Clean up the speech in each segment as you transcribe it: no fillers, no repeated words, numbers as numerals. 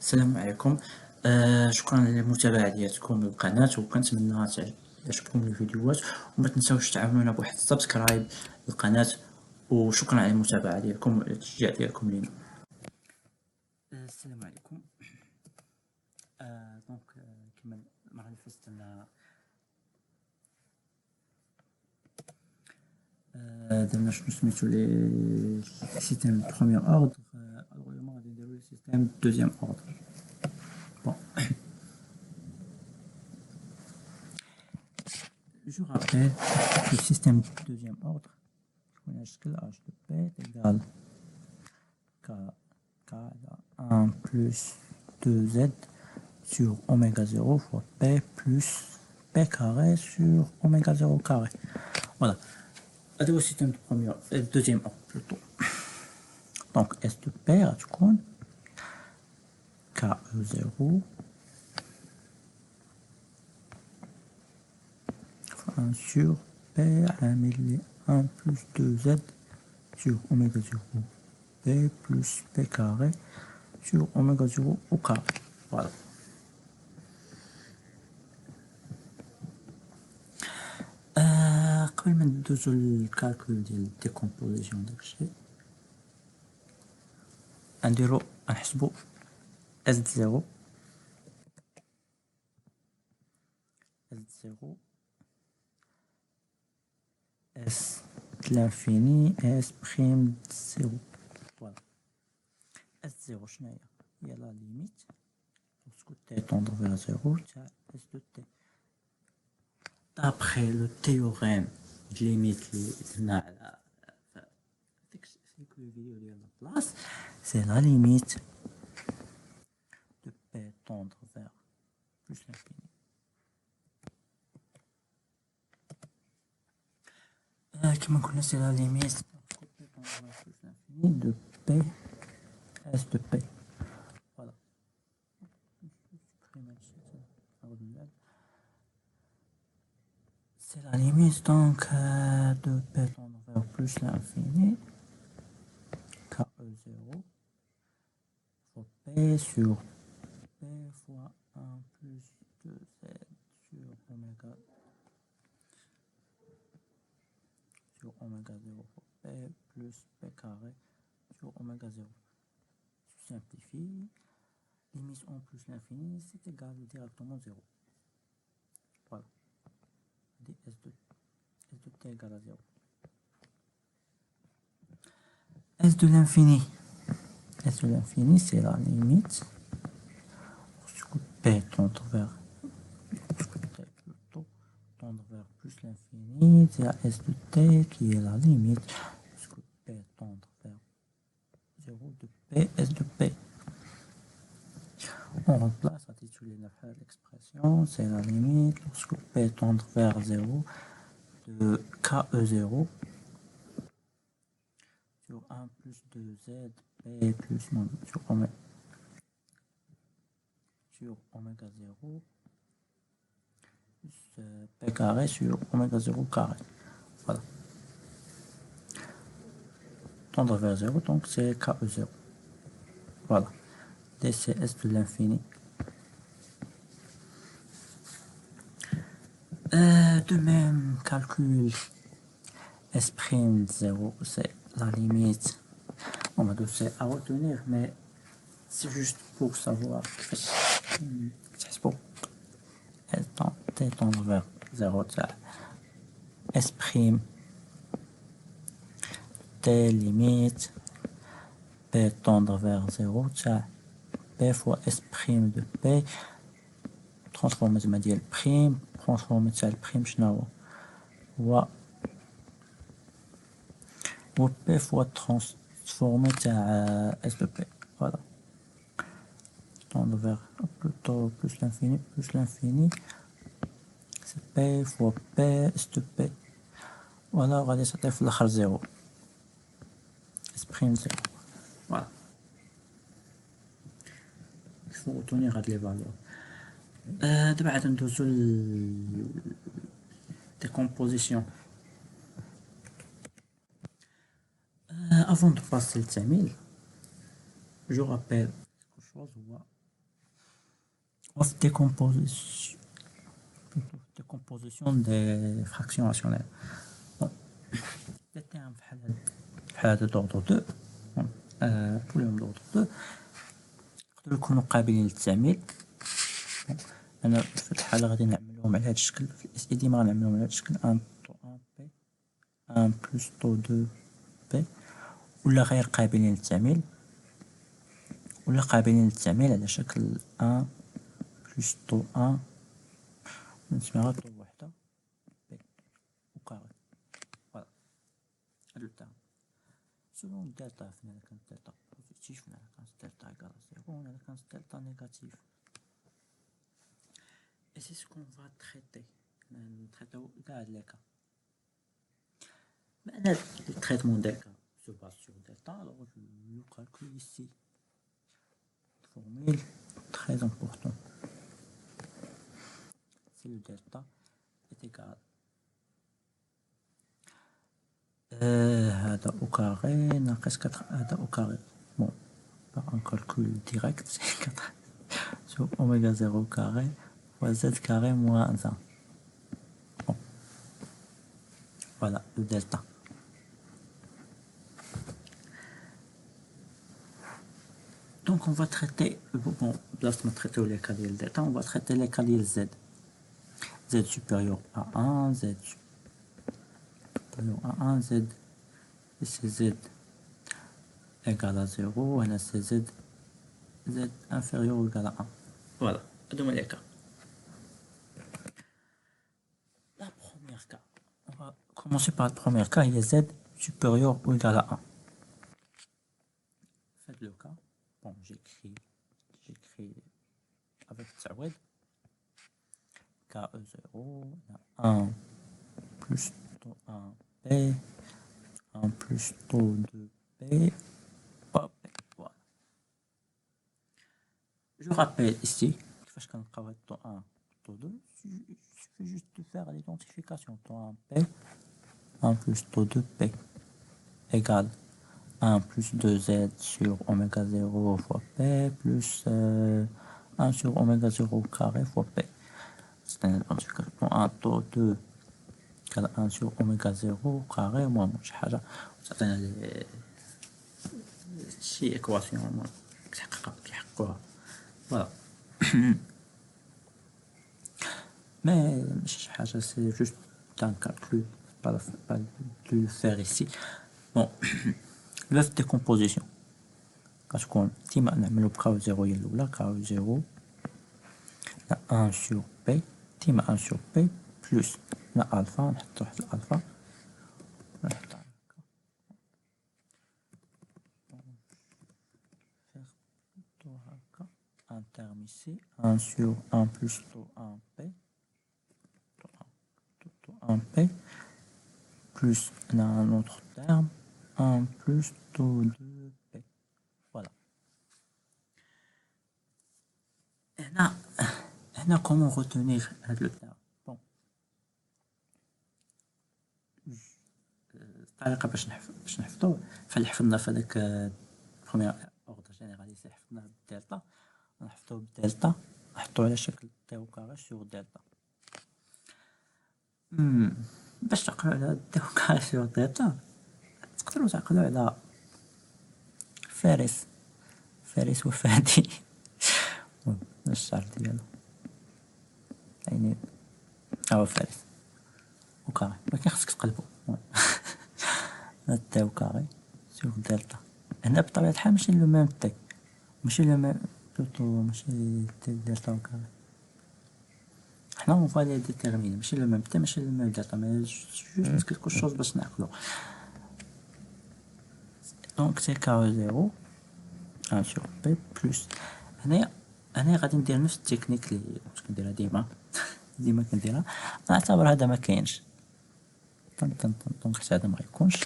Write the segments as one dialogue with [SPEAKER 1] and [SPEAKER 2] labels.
[SPEAKER 1] السلام عليكم. شكرا للمتابعة ديالكم للقناة، وكنتمنى تعجبكم الفيديوهات، وما تنساوش تعاونونا بواحد السبسكرايب للقناة، وشكرا على المتابعة ديالكم والتشجيع ديالكم لينا. السلام عليكم. دونك كما المرة اللي فاتت درنا شنو سميتو لي سيستيم بروميير اوردر. الوغ اليوم غادي نديرو لي سيستيم دوزيام اوردر. بون je rappelle que le système de deuxième ordre connaît que h de p est égal à 1 plus 2z sur oméga 0 fois p plus p carré sur oméga 0 carré. Voilà. هذا هو السيستم de deuxième ordre plutôt. Donc s de p غتكون ke0 1 sur p عامل لي 1 plus 2z sur oméga 0 p plus p carré sur oméga 0 au carré. Voilà. قبل ما ندوزو للكالكول ديال الديكومبوزيسيون داكشي غنحسبو S0 S de l'infini S prime de 0. Voilà. S0 شنو هي لا ليميت lorsque t tendre vers 0 تاع S de t. D'après le théorème de limite اللي درنا على ديك الفيديو ديال لاپلاس، c'est la limite de p tendre vers plus l'infini. Comme on connaît, c'est la limite de p s de p. Voilà. C'est la limite donc de p tendre vers plus l'infini ke0 fois p sur p fois 1 plus 2z sur oméga 0 fois p plus p carré sur oméga 0. Je simplifie. Limite 1 plus l'infini, c'est égal directement 0. Voilà. S de t égale à 0. S de l'infini. S de l'infini, c'est la limite lorsque p tendre vers plus l'infini, c'est la S de t qui est la limite lorsque p tendre vers 0 de p S de p. On remplace à titulaire l'expression, c'est la limite lorsque p tendre vers 0 de ke0 sur 1 plus 2z p plus sur oméga 0 plus p carré sur oméga 0 carré. Voilà. Tendre vers 0, donc c'est ke0. Voilà. DCS de l'infini. De même, calcul S' 0, c'est la limite. On va doser à retenir, mais c'est juste pour savoir. C'est pour t tendre vers 0, S' t limite p tendre vers 0, p fois S' de p transformation ديال prime transformation تاع البريم شنو هو p fois transformé تاع S de p. Voilà. Tendre vers plutôt plus l'infini, c'est p fois p S de p. Voilà, غادي تعطي في الاخر 0 S' 0. Voilà. Il faut retenir هاد لي فالور. دابا عاد ندوزو décomposition. Avant de passer le tamil, je rappelle quelque chose. of décomposition des fractions rationnelles. Bon, les termes بحال هذا d'ordre 2 بوليوم d'ordre 2 يقدروا يكونوا قابلين للتعميل. انا في الحاله غادي نعملهم على هذا الشكل، في الاس اي ديما غنعملهم على هذا الشكل 1 طو 1 بي 1 بلس طو 2 بي، ولا غير قابلين للتعميل ولا قابلين للتعميل على شكل 1 بلس طو 1 نسميها طو وحده بي وكاري. فوالا هادو التاع سولون دلتا، فين كانت دلتا بوزيتيف فين كانت دلتا ايكال زيرو وهنا كانت دلتا نيجاتيف. Et c'est ce qu'on va traiter. نتريتو كاع هاد لي كا. Maintenant, le traitement des cas se base sur delta. Alors je calcule ici une formule très importante. C'est le delta est égal هذا au carré ناقص 4 هذا au carré. Bon, un calcul direct, c'est 4 sur oméga 0 carré fois z carré moins 1. Bon. Voilà le delta. Donc on va traiter, bon, là on va traiter les cas de delta, on va traiter les cas de z. Z supérieur à 1, z supérieur à 1, z, et c'est z égale à 0, et là c'est z, z inférieur ou égal à 1. Voilà, deux les cas. La première cas, on va commencer par le premier cas, il y a z supérieur ou égal à 1. Faites le cas. Bon, j'écris avec Tawed KE0, 1 plus taux 1P, 1 plus taux 2P, hop, voilà. Je rappelle ici, parce qu'on travaille taux 1, taux 2, il suffit juste de faire l'identification. Taux 1P, 1 plus taux 2P égale 1 plus 2z sur oméga 0 fois p plus 1 sur oméga 0 carré fois p. C'est-à-dire 1 taux 2 égale 1 sur oméga 0 carré moins شي حاجة تعطينا شي إيكواسيون كيحققوها. فوالا. مي ماشي شي حاجة، سي جوست un calcul, pas de le faire ici. Bon. l'œuf de décomposition كتكون ديما نعملو بكاو زيرو هي الاولى، كاو زيرو 1 sur p ديما 1 sur p بلس لا الفا، نحطو واحد الالفا نحطو هكا un terme ici 1 sur 1 plus taux 1p taux 1p plus on a un autre terme 1 plus taux 2p. Voilà. هنا comment retenir هذا الترم؟ bon الطريقة باش نحفظو فاللي حفظنا في هذاك بروميير اوردر جينيراليزي حفظناه بالدلتا، نحفظوه بالدلتا نحطو على شكل تي او كاري سور دلتا. باش تعقلوا على تي او كاري سور دلتا تقدروا تعقلوا على فارس وفادي الشعر ديالو يعني هو فارس وكاري، ولكن خاصك تقلبو تي وكاري سور دلتا. هنا بطبيعة الحال ماشي لو ميم تي، ماشي لو ميم بلوتو ماشي تي دلتا وكاري، حنا اون فوا لي ديتيرميني ماشي لو ميم تي ماشي لو ميم دلتا، مي جوست كلكو شوز باش نعقلو. دونك سي كارو زيرو 1 sur p بلس هنايا غادي ندير نفس التكنيك اللي كنت كنديرها ديما كنديرها، نعتبر هذا ما كاينش دونك حتى هذا ما غيكونش.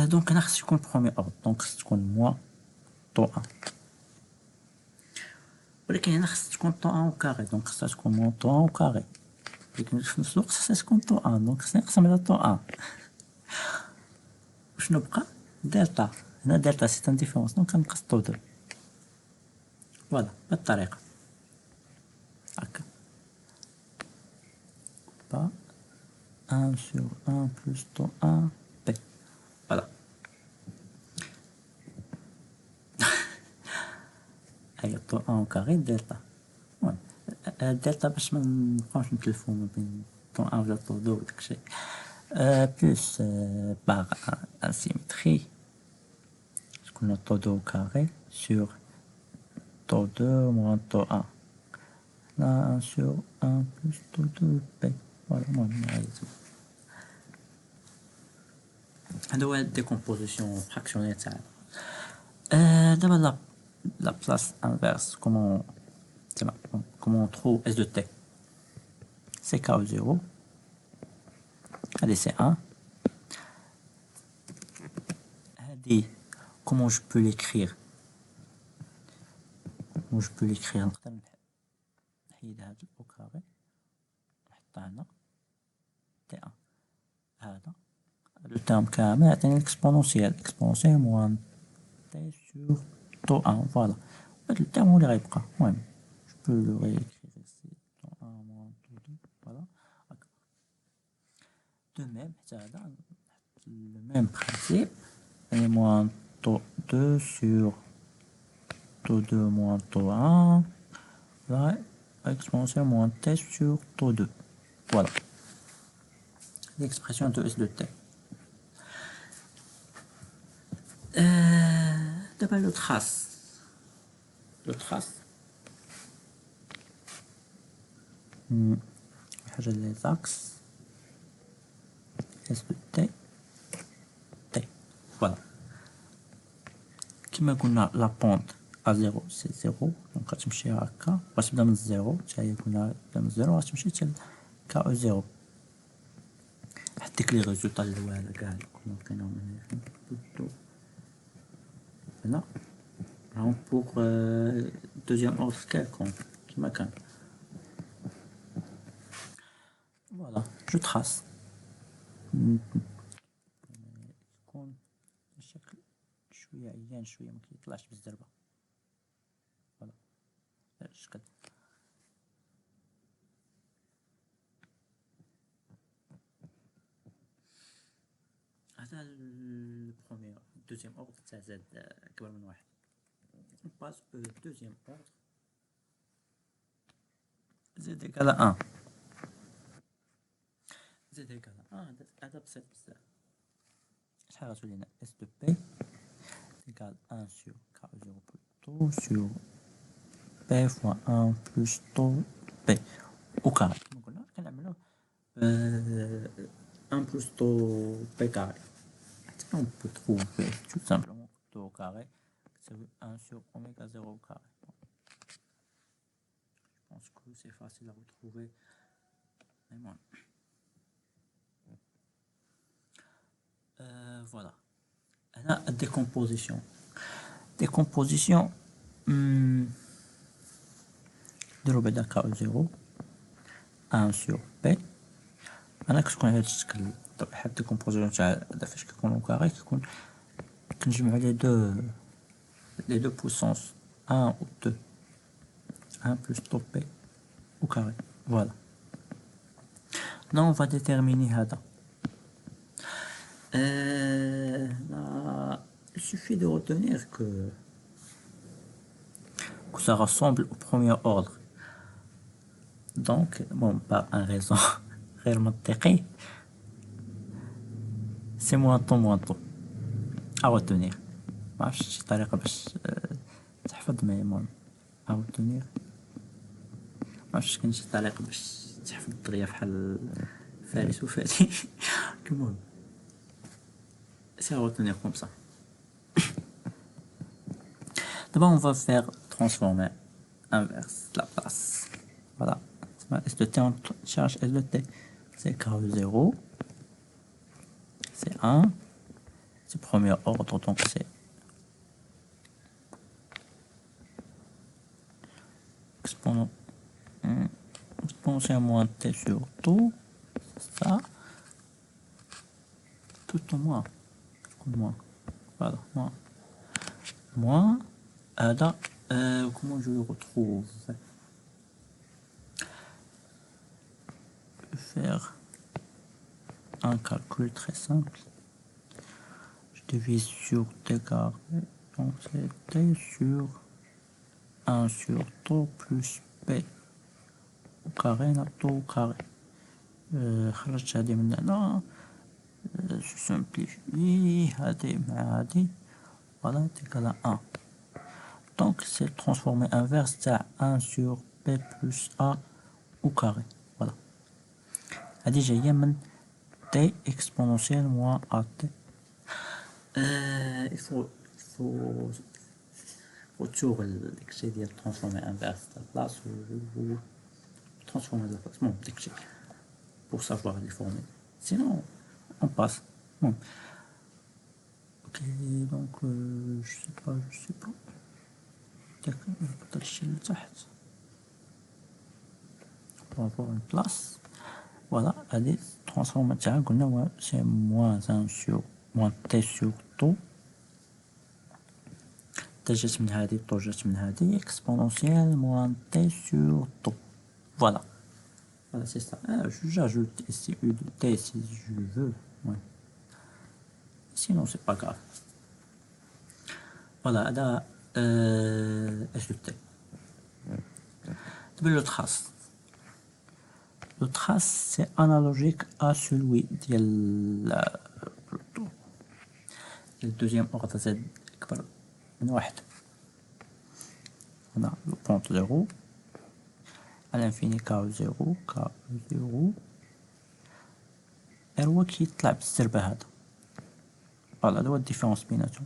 [SPEAKER 1] دونك هنا خص يكون بروميير اوردر، دونك خص تكون موان طو 1، ولكن هنا خص تكون طو 1 وكاري، دونك خصها تكون موان طو 1 وكاري، ولكن في نفس الوقت خصها تكون طو 1، دونك خصني نقسم على طو 1. وشنو بقى؟ دلتا. هنا دلتا سي ان ديفيرونس، دونك كنقص طو 2. فوالا بهاد الطريقة هكا با 1 sur 1 plus taux 1 b فوالا هيا طو 1 كاري دلتا المهم دلتا باش منبقاوش نتلفو ما بين طو 1 ولا طو 2 وداكشي بلوس باغ انسيمتري شكون طو 2 كاري sur taux 2 moins taux 1 là 1 sur 1 plus taux 2 b voilà المهم هذا هو الديكومبوزيسيون فراكسيونيل تاعنا دابا la place inverse comment on trouve S de t c'est k au 0 allez c'est 1 allez comment je peux l'écrire نقدر نحيد هذا او كاري نحطها هنا تي 1 هذا لو تيرم كامل يعطيني الاكسبونونسيال موان تي سور طو 1 فوالا هاد التيرم هو اللي غيبقى المهم جو بو لو ريكرير ici طو 1 موان طو 2 فوالا هكا دو ميم حتى هذا نحط لو ميم برانسيب يعني موان طو 2 سور taux 2 moins taux 1, là, exponentielle moins t sur taux 2. Voilà. L'expression de S de t. D'abord le trace. Les axes. S de t. T. Voilà. كما قلنا la pente à 0 c'est 0 donc غتمشي هكا غتبدا من 0 حتى هي قلنا تبدا من 0 غتمشي حتى ك او 0 حتى ديك لي ريزولطا الوالا كاع اللي كنا لقيناهم هنا راهم بوغ دوزيام اوردر كالكون كيما كان فوالا جو تراس يكون الشكل شويه عيان شويه ما كيطلعش بالزربه فوالا هذا الشكل هذا البروميير دوزيام اوردر تاع زاد اكبر من واحد باس او دوزيام اوردر زد ايكال 1 زد ايكال 1 هذا بسيط بزاف شحال غتولي لنا اس دو بي égale 1 sur k au 0 plus taux sur p fois 1 plus taux p au carré. Donc là, on 1 plus taux p carré. On peut trouver tout simplement taux au carré, c'est 1 sur oméga 0 au carré. Je pense que c'est facile à retrouver. Mais bon. Voilà. La décomposition de l'obéda k au 0 1 sur p انا كتكون على هذا الشكل بحال الديكومبوزيسيون تاع فاش كيكونوا كاري كنجمعوا les deux puissance 1 ou 2 1 plus taux p au carré voilà là on va déterminer هذا il suffit de retenir que ça ressemble au premier ordre donc bon par un raison غير منطقي c'est moins tôt à retenir ما عرفتش شي طريقه باش تحفظ مي المهم à retenir ما عرفتش كاين شي طريقه باش تحفظ دغيا بحال فارس وفاتي المهم c'est à retenir comme ça. D'abord, on va faire transformer inverse la place. Voilà. S de t, on cherche S de t. C'est k au 0. C'est 1. C'est premier ordre, donc c'est exponentielle moins t sur tout. Ça. Tout au moins. Voilà. Moins. هذا Comment je le retrouve? Je vais faire un calcul très simple. Je divise sur t carré, donc c'est t sur 1 sur tau plus b au carré na tau au carré. خرجت هذه من هنا، je simplifie هذه مع هذه، voilà est égal à 1. Donc c'est transformé inverse تاع 1 sur b plus a au carré. Voilà. هذه جاية من t exponentielle moins at. il faut toujours داكشي ديال transformer inverse تاع البلاص و transformer de place. Bon, داكشي pour savoir les formules. Sinon, on passe. Bon. Ok, donc je sais pas. Peut-être chez le تحت. On va avoir une place. Voilà, allez, transformer تاعها قلنا c'est moins 1 sur moins t sur tau. t جات من هذه tau جات من هذه exponentielle moins t sur tau. Voilà. Voilà, c'est ça. J'ajoute ici u de t si je veux. Ouais. Sinon, c'est pas grave. Voilà, là, h de t. Le trace. Le trace, c'est analogique à celui de plutôt. Le deuxième ordre, c'est من واحد. On a le point 0. À l'infini, k0, k0. هو كيطلع بالزربة هذا. فوالا هذا هو الديفيرونس بيناتهم.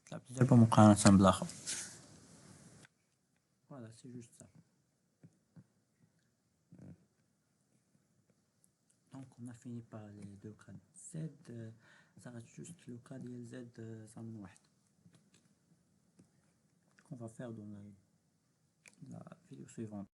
[SPEAKER 1] يطلع بالزربة مقارنة بالآخر. Voilà, c'est juste ça. Donc on a fini par les deux cas de Z. Ça reste juste le cas de Z sans من واحد. On va faire dans la vidéo suivante.